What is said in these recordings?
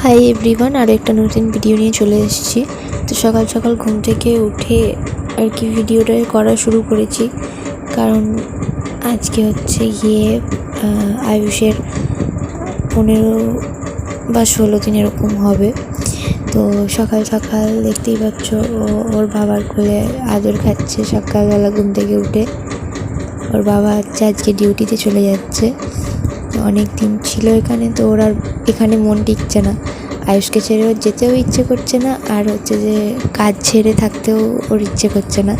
Hi everyone, আরও একটা নতুন ভিডিও নিয়ে চলে এসেছি। তো সকাল সকাল ঘুম থেকে উঠে আর কি ভিডিওটা করা শুরু করেছি, কারণ আজকে হচ্ছে গিয়ে আয়ুষের 15 বা 16 দিন এরকম হবে। তো সকাল সকাল দেখতেই পাচ্ছ ওর বাবার কোলে আদর খাচ্ছে সকালবেলা ঘুম থেকে উঠে। ওর বাবা হচ্ছে আজকে ডিউটিতে চলে যাচ্ছে, অনেক দিন ছিল এখানে, তো ওর আর এখানে মন টিকছে না। আয়ুষকে ছেড়ে ওর যেতেও ইচ্ছে করছে না, আর হচ্ছে যে কাজ ছেড়ে থাকতেও ওর ইচ্ছে করছে না।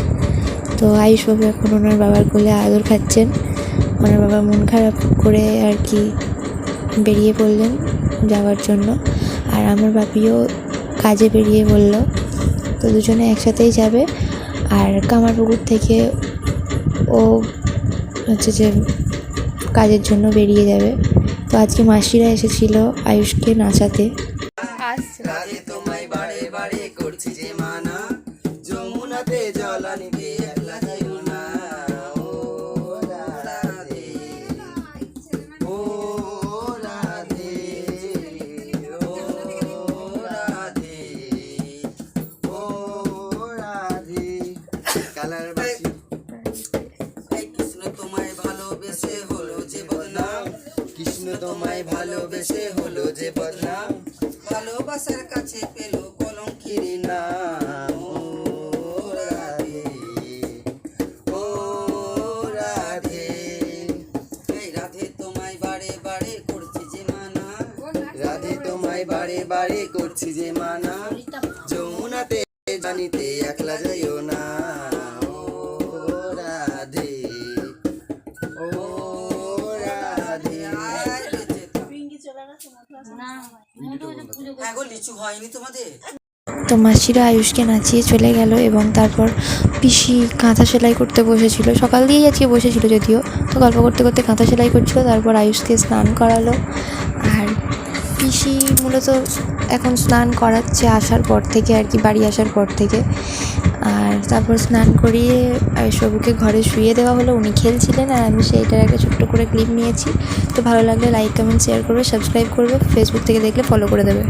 তো আয়ুষবাবু এখন ওনার বাবার কোলে আদর খাচ্ছেন। ওনার বাবা মন খারাপ করে আর কি বেরিয়ে পড়লেন যাওয়ার জন্য, আর আমার বাপিও কাজে বেরিয়ে পড়ল। তো দুজনে একসাথেই যাবে। আর কামারপুকুর থেকে ও হচ্ছে যে কাজের জন্য বেরিয়ে যাবে। তো আজকে মাসিরা এসেছিল আয়ুষকে নাচাতে। তোমায় বারে বারে করছি যে মানা, যমুনাতে জল আনিতে একলা যাইও না। ও রাধে, ও রাধে, ও রাধে, ও রাধে। কালার বাসি কৃষ্ণ তোমায় ভালোবেসে হলো যে বদনাম, কৃষ্ণ তোমায় ভালোবেসে হলো যে বদনাম, ভালোবাসার কাছে পেল কলঙ্কির নাম। ও রাধে, ও রাধে, এই রাধে তোমায় বারে বারে করছি যে মানা, রাধে তোমায় বারে বারে করছি যে মানা, যমুনাতে জানিতে একলা যাইও না। ও রাধে, ও রাধে। তো মাসিরা আয়ুষকে নাচিয়ে চলে গেল, এবং তারপর পিসি কাঁথা সেলাই করতে বসেছিল। সকাল দিয়েই আজকে বসেছিল যদিও, তো গল্প করতে করতে কাঁথা সেলাই করছিল। তারপর আয়ুষকে স্নান করালো, আর পিসি মূলত এখন স্নান করাচ্ছে আসার পর থেকে আর কি, বাড়ি আসার পর থেকে। আর তারপর স্নান করিয়ে আয়ুষবাবুকে ঘরে শুয়ে দেওয়া হলো। উনি খেলছিলেন, আর আমি সেইটার একটা ছোট্ট করে ক্লিপ নিয়েছি। তো ভালো লাগলে লাইক, কমেন্ট, শেয়ার করবে, সাবস্ক্রাইব করবে, ফেসবুক থেকে দেখলে ফলো করে দেবে।